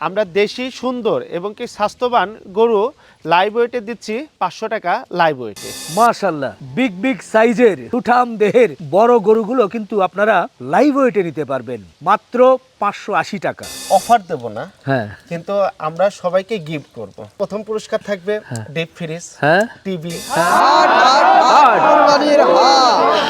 আমরা দেশি সুন্দর এবং কি স্বাস্থ্যবান গরু লাইভ ওয়েটে দিচ্ছি 500 টাকা লাইভ ওয়েটে। মাশাআল্লাহ, বিগ বিগ সাইজের সুঠাম দেহের বড় গরুগুলো কিন্তু আপনারা লাইভ ওয়েটে নিতে পারবেন মাত্র 580 টাকা। অফার দেব না, হ্যাঁ কিন্তু আমরা সবাইকে গিফট করব। প্রথম পুরস্কার থাকবে ডিপ ফ্রিজ, হ্যাঁ টিভি।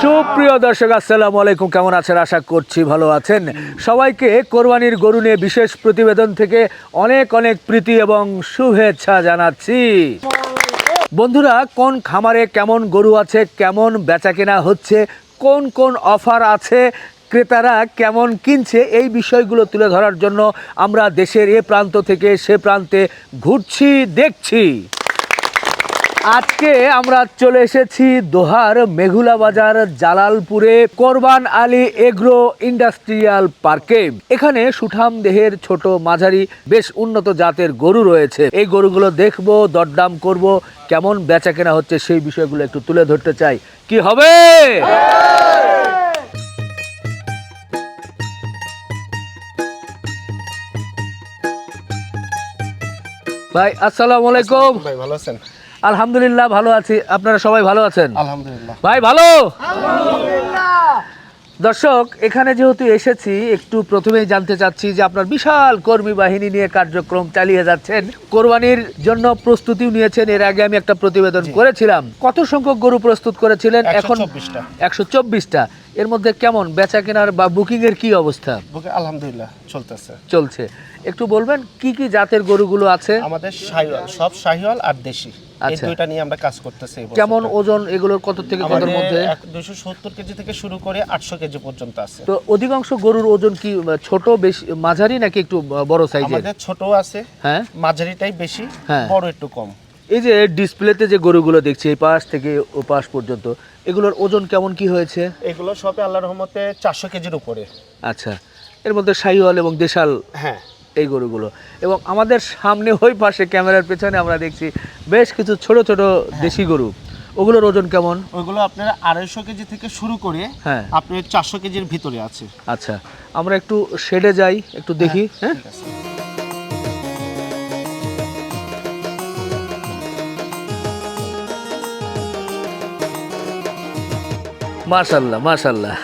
সুপ্রিয় দর্শক, আসসালামু আলাইকুম। কেমন আছেন? আশা করছি ভালো আছেন। সবাইকে কোরবানির গরু নিয়ে বিশেষ প্রতিবেদন থেকে অনেক অনেক প্রীতি এবং শুভেচ্ছা জানাচ্ছি। বন্ধুরা, কোন খামারে কেমন গরু আছে, কেমন বেচাকেনা হচ্ছে, কোন কোন অফার আছে, ক্রেতারা কেমন কিনছে, এই বিষয়গুলো তুলে ধরার জন্য আমরা দেশের এ প্রান্ত থেকে সে প্রান্তে ঘুরছি, দেখছি। আজকে আমরা চলে এসেছি দোহার মেঘুলা বাজার জালালপুরে কোরবান আলী এগ্রো ইন্ডাস্ট্রিয়াল পার্কে। এখানে সুঠাম দেহের ছোট মাঝারি বেশ উন্নত জাতের গরু রয়েছে। এই গরুগুলো দেখবো, দরদাম করব, কেমন বেচাকেনা হচ্ছে সেই বিষয়গুলো একটু তুলে ধরতে চাই। কি হবে? ভাই আসসালামু আলাইকুম। ভাই ভালো আছেন? আলহামদুলিল্লাহ ভালো আছি। আপনারা সবাই ভালো আছেন? আলহামদুলিল্লাহ। ভাই ভালো? দর্শক, এখানে যেহেতু এসেছি, একটু প্রথমেই জানতে চাচ্ছি যে আপনার বিশাল কর্মী বাহিনী নিয়ে কার্যক্রম চালিয়ে যাচ্ছেন, কোরবানির জন্য প্রস্তুতিও নিয়েছেন। এর আগে আমি একটা প্রতিবেদন করেছিলাম। কত সংখ্যক গরু প্রস্তুত করেছিলেন? এখন 124টা। এর মধ্যে কেমন বেচা কেনার বা বুকিং এর কি অবস্থা? আলহামদুলিল্লাহ চলছে। একটু বলবেন কি কি জাতের গরুগুলো আছে? আমাদের শাহিওয়াল, সব শাহিওয়াল আর দেশি, এই আচ্ছা। দুইটা নিয়ে আমরা কাজ করতেছি। কেমন ওজন এগুলোর, কত থেকে কতর মধ্যে? 270 কেজি থেকে শুরু করে 800 কেজি পর্যন্ত আছে। তো অধিকাংশ গরুর ওজন কি ছোট, বেশি, মাঝারি নাকি একটু বড় সাইজের? আমাদের ছোট আছে, হ্যাঁ, মাঝারিটাই বেশি, হ্যাঁ। বড় একটু কম। এই যে ডিসপ্লেতে যে গরুগুলো দেখছি এই পাশ থেকে ও পাশ পর্যন্ত, এগুলোর ওজন কেমন কি হয়েছে? এগুলো সবে আল্লাহর রহমতে 400 কেজির উপরে। আচ্ছা, এর মধ্যে শাহিওয়াল এবং দেশাল, হ্যাঁ, এই গরুগুলো। এবং আমাদের সামনে ওই পাশে ক্যামেরার পেছনে আমরা দেখছি বেশ কিছু ছোট ছোট দেশি গরু, ওগুলোর ওজন কেমন? ওইগুলো আপনার 250 কেজি থেকে শুরু করে হ্যাঁ, আপনার 400 কেজির ভিতরে আছে। আচ্ছা, আমরা একটু শেডে যাই, একটু দেখি। হ্যাঁ, ঠিক আছে। মাশাল্লাহ মাশাল্লাহ,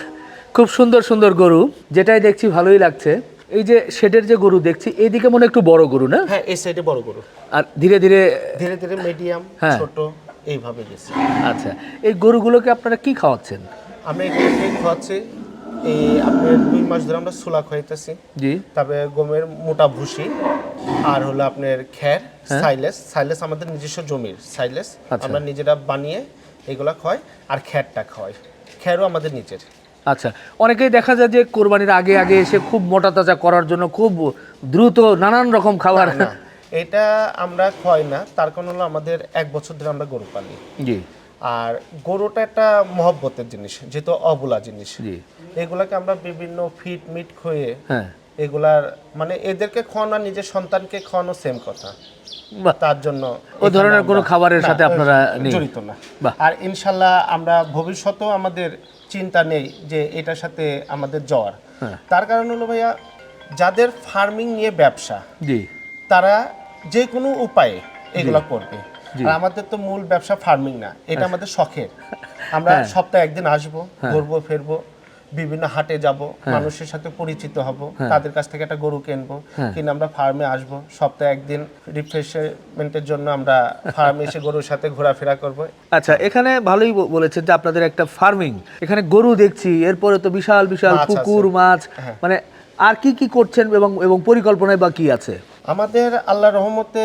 খুব সুন্দর সুন্দর গরু, যেটাই দেখছি ভালোই লাগছে। এই যে শেডের যে গরু দেখছি, এইদিকে মনে হয় একটু বড় গরু, না? হ্যাঁ, এই সাইডে বড় গরু, আর ধীরে ধীরে ধীরে ধীরে মিডিয়াম, হ্যাঁ। ছোট, এইভাবে গেছে। আচ্ছা, এই গরুগুলোকে আপনারা কি খাওয়াচ্ছেন? আমরা এগুলোকে খাওয়াচ্ছি, এই আপনার 2 মাস ধরে আমরা সুলা খাইতেছি। জি, তারপরে গমের মোটা ভুসি, আর হলো আপনার খ্যার, সাইলেস আমাদের নিজস্ব জমির সাইলেস, আচ্ছা। আমরা নিজেরা বানিয়ে এগুলা খাওয়াই। আর খ্যারটা খাওয়াই, খ্যারও আমাদের নিজের। আচ্ছা। অনেকেই দেখা যায় যে কোরবানির আগে আগে এসে খুব মোটা তাজা করার জন্য খুব দ্রুত নানান রকম খাবার। না, এটা আমরা খাওয়াই না। তার কারণ হলো আমাদের 1 বছর ধরে আমরা গরু পালি। জি, আর গরুটা একটা মহব্বতের জিনিস, যেহেতু অবলা জিনিস। জি, এগুলাকে আমরা বিভিন্ন ফিট মিট খয়ে, হ্যাঁ, এগুলার মানে এদেরকে খাওয়ানো আর নিজের সন্তানকে খাওয়ানো সেম কথা। বাহ, তার জন্য ওই ধরনের কোনো খাবারের সাথে আপনারা নেই? জড়িত না। বাহ। আর ইনশাল্লাহ আমরা ভবিষ্যতেও আমাদের চিন্তা নেই যে এটার সাথে আমাদের যাওয়ার। হ্যাঁ। তার কারণ হলো ভাইয়া, যাদের ফার্মিং নিয়ে ব্যবসা, জি, তারা যে কোনো উপায়ে এগুলা করবে। জি। আর আমাদের তো মূল ব্যবসা ফার্মিং না, এটা আমাদের শখের। আমরা সপ্তাহে একদিন আসবো, ঘুরবো ফিরবো, বিভিন্ন হাটে যাব, মানুষের সাথে পরিচিত হব, তাদের কাছ থেকে একটা গরু কিনবো, কিনে আমরা ফার্মে আসবো। সপ্তাহে একদিন রিফ্রেশমেন্টের জন্য আমরা ফার্মে এসে গরুর সাথে ঘোরাফেরা করব। আচ্ছা, এখানে ভালোই বলেছেন যে আপনাদের একটা ফার্মিং, এখানে গরু দেখছি, এরপরে তো বিশাল বিশাল মাছ আছে। পুকুর, মাছ, মানে আর কি কি করছেন এবং এবং পরিকল্পনায় বা কি আছে? আমাদের আল্লাহর রহমতে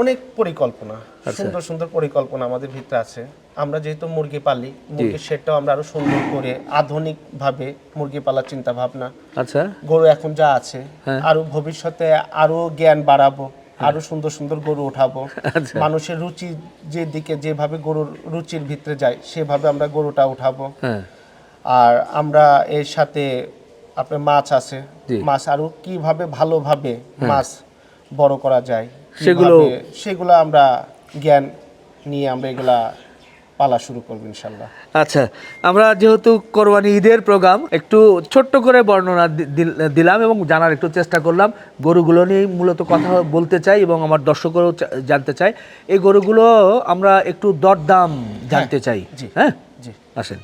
অনেক পরিকল্পনা, সুন্দর সুন্দর পরিকল্পনা আমাদের ভিতরে আছে। আমরা যেহেতু মুরগি পালি, মুরগির শেডটাও আমরা আরো সুন্দর করে আধুনিক ভাবে মুরগি পালার চিন্তা ভাবনা। আচ্ছা, গরু এখন যা আছে, আরো ভবিষ্যতে আরো জ্ঞান বাড়াবো, আরো সুন্দর সুন্দর গরু উঠাবো। আচ্ছা। মানুষের রুচি যে দিকে, যেভাবে গরুর রুচির ভিতরে যায়, সেভাবে আমরা গরুটা উঠাবো। হ্যাঁ, আর আমরা এর সাথে আপনার মাছ আছে, জি। মাছ আরো কিভাবে ভালোভাবে মাছ বড় করা যায়, সেগুলো সেগুলো আমরা জ্ঞান নিয়ে আমরা এগুলা পালা শুরু করবো ইনশাল্লাহ। আচ্ছা, আমরা যেহেতু কোরবানি ঈদের প্রোগ্রাম একটু ছোট্ট করে বর্ণনা দিলাম এবং জানার একটু চেষ্টা করলাম। গরুগুলো নিয়ে মূলত কথা বলতে চাই এবং আমার দর্শকরাও জানতে চাই। এই গরুগুলো আমরা একটু দরদাম জানতে চাই। জি। হ্যাঁ, জি। আসেন।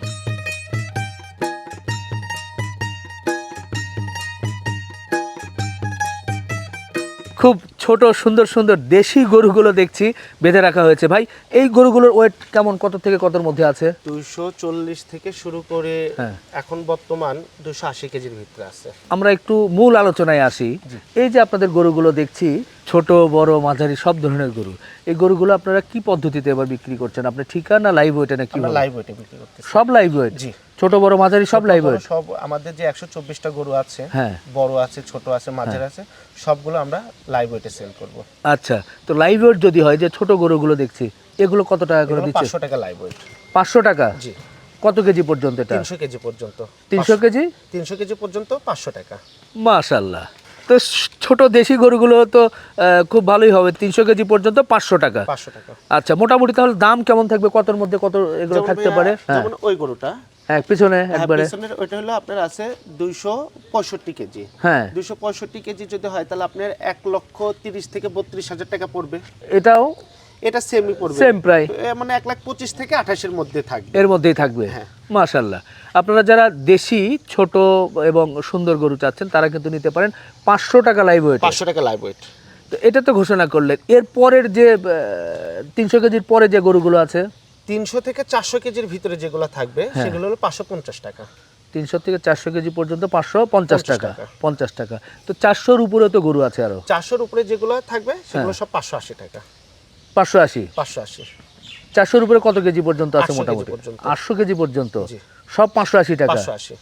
খুব ছোট সুন্দর সুন্দর দেশি গরুগুলো দেখছি বেঁধে রাখা হয়েছে। ভাই, এই গরুগুলোর ওয়েট কেমন, কত থেকে কতর মধ্যে আছে? 240 থেকে শুরু করে এখন বর্তমান 280 কেজির ভিতরে আছে। আমরা একটু মূল আলোচনায় আসি। এই যে আপনাদের গরুগুলো দেখছি ছোট বড় মাঝারি সব ধরনের গরু, এই গরুগুলো আপনারা কি পদ্ধতিতে এবার বিক্রি করছেন? আপনি ঠিকা না লাইভ ওয়েটে না কি? আমরা লাইভ ওয়েটে বিক্রি করতেছি। সব লাইভ ওয়েট? জি। ছোট বড় মাঝারি সব লাইভ ওয়েট? সব আমাদের যে 124টা গরু আছে, হ্যাঁ, বড় আছে, ছোট আছে, মাঝারি আছে, সবগুলো আমরা লাইভ ওয়েটে সেল করব। আচ্ছা, তো লাইভ ওয়েট যদি হয়, যে ছোট গরুগুলো দেখছি এগুলো কত টাকা করে দিচ্ছে? 500 টাকা লাইভ ওয়েট। 500 টাকা? জি। কত কেজি পর্যন্ত এটা? 300 কেজি পর্যন্ত। 300 কেজি? 300 কেজি পর্যন্ত 500 টাকা। মাশাআল্লাহ। তো ছোট দেশি গরুগুলো তো খুব ভালোই হবে। 300 কেজি পর্যন্ত 500 টাকা। 500 টাকা। আচ্ছা, মোটামুটি তাহলে দাম কেমন থাকবে, কতর মধ্যে কত এগুলো থাকতে পারে? যেমন ওই গরুটা, হ্যাঁ পিছনে একবারে, পিছনের ওইটা হলো আপনার আছে 265 কেজি। হ্যাঁ, 265 কেজি যদি হয় তাহলে আপনার 1,30,000 থেকে 32,000 টাকা পড়বে। এটাও এটা সেমই পড়বে, সেম প্রায়, মানে 1,25,000 থেকে 28,000 মধ্যে থাকবে। এর মধ্যেই থাকবে। মাশাআল্লাহ। আপনারা যারা দেশি ছোট এবং সুন্দর গরু চাচ্ছেন তারা কিন্তু নিতে পারেন 500 টাকা লাইভ ওয়েট। 500 টাকা লাইভ ওয়েট। তো এটা তো ঘোষণা করলেন, এর পরের যে 300 কেজির পরে যে গরুগুলো আছে, 300 থেকে 400 কেজির ভিতরে যেগুলো থাকবে সেগুলো হলো 550 টাকা। 300 থেকে 400 কেজি পর্যন্ত 550 টাকা। 50 টাকা। তো 400-র উপরে তো গরু আছে আরো। 400-র উপরে যেগুলো থাকবে সেগুলো সব 580 টাকা। 580? 580। 400-র উপরে কত কেজি পর্যন্ত আছে? 800 কেজি মোটামুটি পর্যন্ত। 800 কেজি পর্যন্ত জি। সব 580 টাকা। 580।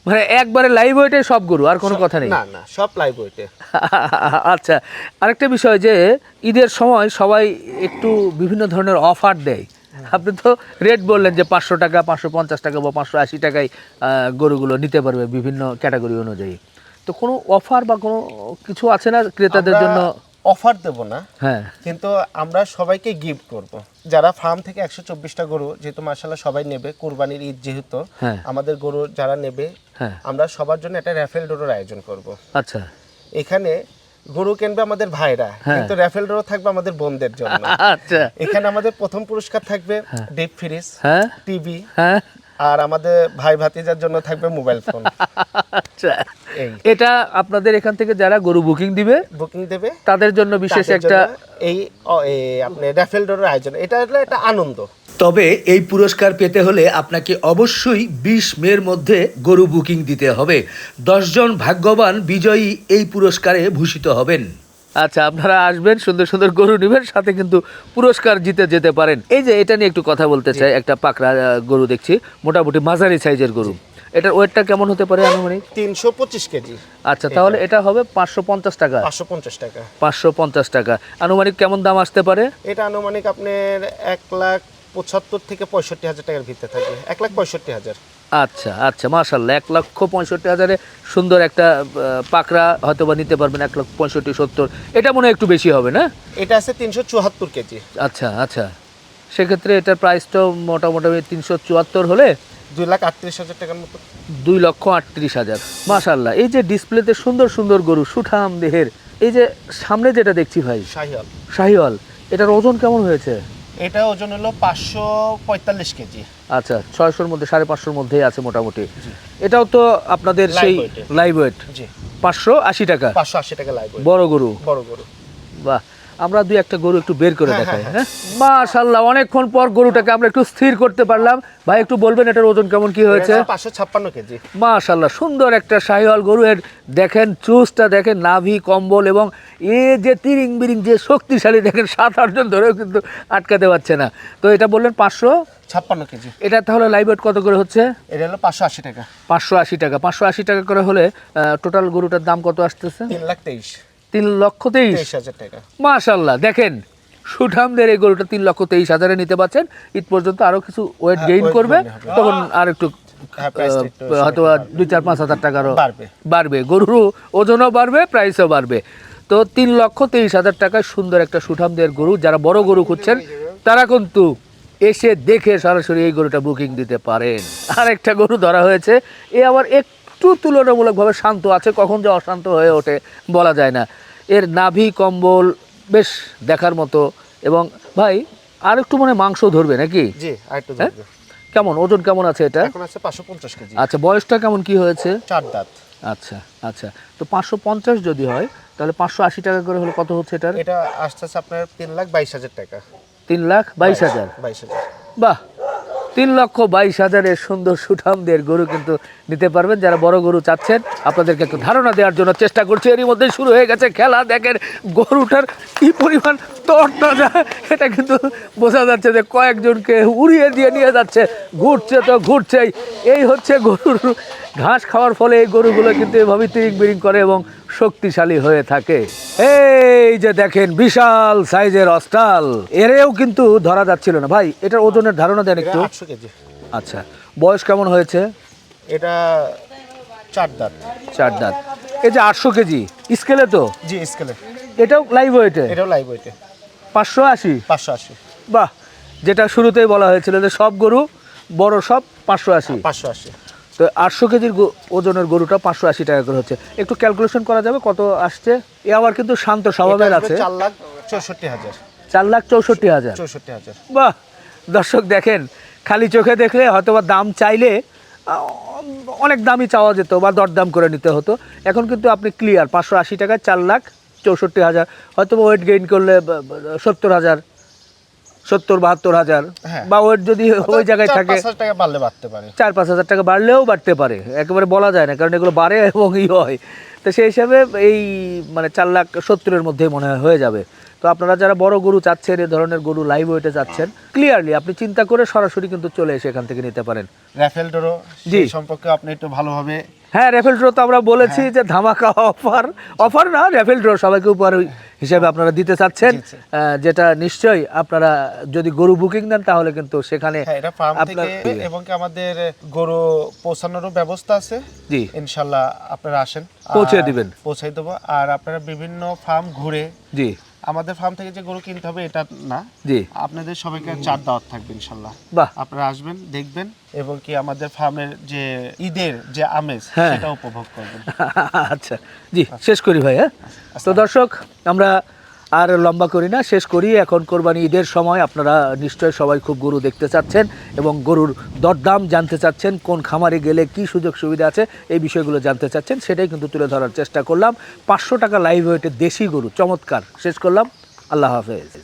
মানে একবারে লাইভ ওয়েটে সব গরু, আর কোনো কথা নেই? না না, সব লাইভ ওয়েটে। আচ্ছা, আরেকটা বিষয় যে ঈদের সময় সবাই একটু বিভিন্ন ধরনের অফার দেয়। আপনি তো রেট বললেন যে 500 টাকা, 550 টাকা বা 580 টাকায় গরুগুলো নিতে পারবে বিভিন্ন ক্যাটাগরি অনুযায়ী। তো কোনো অফার বা কোনো কিছু আছে না ক্রেতাদের জন্য? অফার দেব না, হ্যাঁ, কিন্তু আমরা সবাইকে গিফট করব। যারা ফার্ম থেকে 124টা গরু, যেহেতু মাশাআল্লাহ সবাই নেবে, কুরবানির ঈদ যেহেতু, আমাদের গরু যারা নেবে আমরা সবার জন্য একটা র্যাফেল ড্রর আয়োজন করব। আচ্ছা, এখানে গরু কিনবে আমাদের ভাইরা, কিন্তু র্যাফেল ড্র থাকবে আমাদের বোনদের জন্য। আচ্ছা, এখানে আমাদের প্রথম পুরস্কার থাকবে ডিপ ফ্রিজ, টিভি, আর আমাদের ভাই ভাতিজার জন্য থাকবে মোবাইল ফোন। আচ্ছা, এটা আপনাদের এখান থেকে যারা গরু বুকিং দেবে তাদের জন্য বিশেষ একটা এই আপনি র্যাফেল ড্রর আয়োজন। এটা হলো একটা আনন্দ। তবে এই পুরস্কার পেতে হলে আপনাকে অবশ্যই 20 মের মধ্যে গরু বুকিং দিতে হবে। 10 জন ভাগ্যবান বিজয়ী এই পুরস্কারে ভূষিত হবেন। আচ্ছা, আপনারা আসবেন, সুন্দর সুন্দর গরু নেবেন, সাথে কিন্তু পুরস্কার জিতে যেতে পারেন। এই যে এটা নিয়ে একটু কথা বলতে চাই, একটা পাকড়া গরু দেখছি, মোটামুটি মাঝারি সাইজের গরু। এটার ওয়েটটা কেমন হতে পারে আনুমানিক? 325 কেজি। আচ্ছা, তাহলে এটা হবে 550 টাকা। 550 টাকা। 550 টাকা। আনুমানিক কেমন দাম আসতে পারে? এটা আনুমানিক আপনার 1,75,000 থেকে 65,000 টাকার ভিতরে থাকবে। 1,65,000। আচ্ছা আচ্ছা, মাশাআল্লাহ। 1,65,000-এ সুন্দর একটা পাকড়া হয়তো বা নিতে পারবেন। 1,65,000-70, এটা মনে হয় একটু বেশি হবে না? এটা আছে 374 কেজি। আচ্ছা আচ্ছা, সেক্ষেত্রে এটার প্রাইসটা মোটামুটি 374 হলে 2,38,000 টাকার মতো। 2,38,000। মাশাআল্লাহ। এই যে ডিসপ্লেতে সুন্দর সুন্দর গরু, সুঠাম দেহের, এই যে সামনে যেটা দেখছি ভাই, শাহিওয়াল। শাহিওয়াল, এটার ওজন কেমন হয়েছে? এটা ওজন হলো 545 কেজি। আচ্ছা, 600-র মধ্যে, 550-র মধ্যেই আছে মোটামুটি। এটাও তো আপনাদের সেই লাইভ ওয়েট? জি। 580 টাকা। 580 টাকা লাইভ ওয়েট। বড় গরু? বড় গরু। বাহ, আমরা দুই একটা গরু একটু বের করে দেখাই। হ্যাঁ, মাশাআল্লাহ, অনেকক্ষণ পর গরুটাকে আমরা একটু স্থির করতে পারলাম। ভাই একটু বলবেন এটার ওজন কেমন কি হয়েছে? 556 কেজি। মাশাআল্লাহ, সুন্দর একটা শাহিওয়াল গরু। এর দেখেন চুজটা দেখেন, নাভি, কম্বল, এবং এ যে তিরিং বিরিং যে শক্তিশালী দেখেন, 7-8 জন ধরেও কিন্তু আটকাতে পারছে না। তো এটা বললেন 556 কেজি। এটা তাহলে লাইভ ওয়েট কত করে হচ্ছে? এটা হলো 580 টাকা। 580 টাকা। 580 টাকা করে হলে টোটাল গরুটার দাম কত আসতেছে? 3,23,000 টাকা। মাশাআল্লাহ, দেখেন সুঠামদের এই গরুটা 3,23,000-এ নিতে পারছেন। ঈদ পর্যন্ত আরো কিছু ওয়েট গেইন করবে, তখন আর একটু হয়তো 2-4-5,000 টাকারও বাড়বে, গরুর ওজনও বাড়বে, প্রাইসও বাড়বে। তো 3,23,000 টাকায় সুন্দর একটা সুঠামদের গরু, যারা বড় গরু খুঁজছেন তারা কিন্তু এসে দেখে সরাসরি এই গরুটা বুকিং দিতে পারেন। আরেকটা গরু ধরা হয়েছে, এ আবার একটু তুলনামূলকভাবে শান্ত আছে, কখন যে অশান্ত হয়ে ওঠে বলা যায় না। এর নাভি কম্বল বেশ দেখার মতো, এবং ভাই আর একটু মানে মাংস ধরবে নাকি? জি, আরেকটু হ্যাঁ? ধরবে। কেমন ওজন কেমন আছে এটা? এখন আছে 550 কেজি। আচ্ছা, বয়সটা কেমন কি হয়েছে? 4 দাঁত। আচ্ছা আচ্ছা, তো 550 যদি হয় তাহলে 580 টাকা করে হলে কত হচ্ছে এটার? এটা আসতেছে আপনার 3,22,000 টাকা। 3,22,000। 22,000। বাহ, 3,22,000-এর সুন্দর সুঠামদের গরু কিন্তু নিতে পারবেন। যারা বড় গরু চাচ্ছেন, আপনাদেরকে একটু ধারণা দেওয়ার জন্য চেষ্টা করছি। এরই মধ্যে শুরু হয়ে গেছে খেলা। দেখেন গরুটার কি পরিমাণ তরতাজা, এটা কিন্তু বোঝা যাচ্ছে যে কয়েকজনকে উড়িয়ে দিয়ে নিয়ে যাচ্ছে। ঘুরছে তো ঘুরছেই। এই হচ্ছে গরুর ঘাস খাওয়ার ফলে এই গরুগুলো কিন্তু এভাবে তিরিং বিরিং করে এবং শক্তিশালী হয়ে থাকে। এই যে দেখেন বিশাল সাইজের অস্টাল, এরেও কিন্তু ধরা যাচ্ছিল না। ভাই এটার ওজনের ধারণা দেন একটু। 800 কেজি। আচ্ছা, বয়স কেমন হয়েছে? এটা 4 দাঁত। 4 দাঁত। এই যে 800 কেজি স্কেলে তো? জি, স্কেলে। এটাও লাইভ ওয়েটে? এটাও লাইভ ওয়েটে। 580। 580। বাহ, যেটা শুরুতেই বলা হয়েছিল যে সব গরু বড় সব 580। 580। তো 800 কেজির ওজনের গরুটা 580 টাকা করে হচ্ছে। একটু ক্যালকুলেশন করা যাবে কত আসছে? এ আবার কিন্তু শান্ত স্বভাবের আছে। 4,64,000। 4,64,000। 64,000। বাহ, দর্শক দেখেন, খালি চোখে দেখলে হয়তোবা দাম চাইলে অনেক দামই চাওয়া যেত বা দরদাম করে নিতে হতো। এখন কিন্তু আপনি ক্লিয়ার 580 টাকায় 4,64,000। হয়তো ওয়েট গেইন করলে 70,000, 70-72,000, হ্যাঁ। বা ওয়েট যদি ওই জায়গায় থাকে 4,5,000 টাকা বাড়লে বাড়তে পারে। 4-5 হাজার টাকা বাড়লেও বাড়তে পারে, একেবারে বলা যায় না, কারণ এগুলো বাড়ে এবং হয়। তো সেই হিসাবে এই মানে 4,70,000-এর মধ্যে মনে হয় হয়ে যাবে। তো আপনারা যারা বড় গরু চাচ্ছেন, এই ধরনের গরু লাইভ ওয়েটে চাচ্ছেন, ক্লিয়ারলি আপনি চিন্তা করে সরাসরি কিন্তু চলে এসে এখান থেকে নিতে পারেন। রাফেল ডোরো জি। সেই সম্পর্কে আপনি একটু ভালোভাবে। হ্যাঁ, র্যাফেল ড্র তো আমরা বলেছি যে ধামাকা অফার না, র্যাফেল ড্র সবাইকে উপহার হিসেবে আপনারা দিতে চাচ্ছেন, জি, জি। যেটা নিশ্চয়ই আপনারা যদি গরু বুকিং দেন তাহলে কিন্তু সেখানে হ্যাঁ, এটা ফার্ম আপনার থেকে এবং কি আমাদের গরু পৌঁছানোরও ব্যবস্থা আছে। জি, ইনশাল্লাহ আপনারা আসেন, পৌঁছে আর দিবেন। পৌঁছাই দেবো। আর আপনারা বিভিন্ন ফার্ম ঘুরে, জি আমাদের ফার্ম থেকে যে গরু কিনতে হবে এটা না, জি, আপনাদের সবাইকে 4 দাওয়াত থাকবে ইনশাল্লাহ। বাহ, আপনারা আসবেন, দেখবেন এবং কি আমাদের ফার্মের যে ঈদের যে আমেজ হ্যাঁ। সেটা উপভোগ করবেন। আচ্ছা, জি শেষ করি ভাই। হ্যাঁ, তো দর্শক আমরা আর লম্বা করি না, শেষ করি। এখন কোরবানি ঈদের সময় আপনারা নিশ্চয়ই সবাই খুব গরু দেখতে চাচ্ছেন এবং গরুর দরদাম জানতে চাচ্ছেন, কোন খামারে গেলে কি সুযোগ সুবিধা আছে, এই বিষয়গুলো জানতে চাচ্ছেন। সেটাই কিন্তু তুলে ধরার চেষ্টা করলাম। 500 টাকা লাইভ ওয়েটে দেশি গরু, চমৎকার। শেষ করলাম। আল্লাহ হাফেজ।